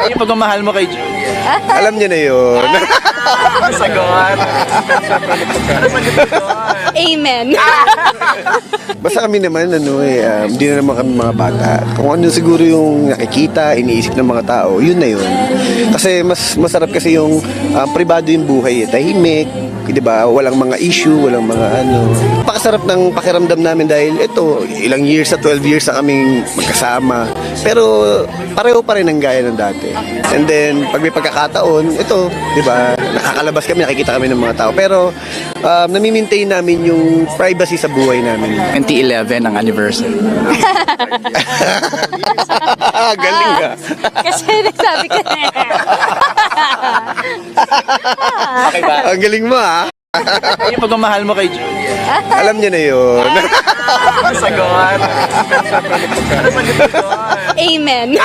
Yung pagmamahal mo kay Julia. Alam niya na yun. Sagot. Amen. Basta kami naman, hindi na naman kami mga bata. Kung ano siguro yung nakikita, iniisip ng mga tao, yun na yun. Kasi mas masarap kasi yung pribado yung buhay, tahimik, di ba? Walang mga issue, walang mga ano. Pakasarap ng pakiramdam namin dahil ito, ilang years sa 12 years na kaming magkasama. Pero pareho pa rin ang gaya ng dati. And then, pag may pagkakataon, ito, di ba? Nakakalabas kami, nakikita kami ng mga tao. Pero nami-maintain namin yung privacy sa buhay namin. 2011 ang anniversary. Galing ka. Kasi nagsabi ko na. Okay ba? Ang galing mo, ha? Yung pagmamahal mo kay Julia. Alam niya na yun. Sagot. Amen.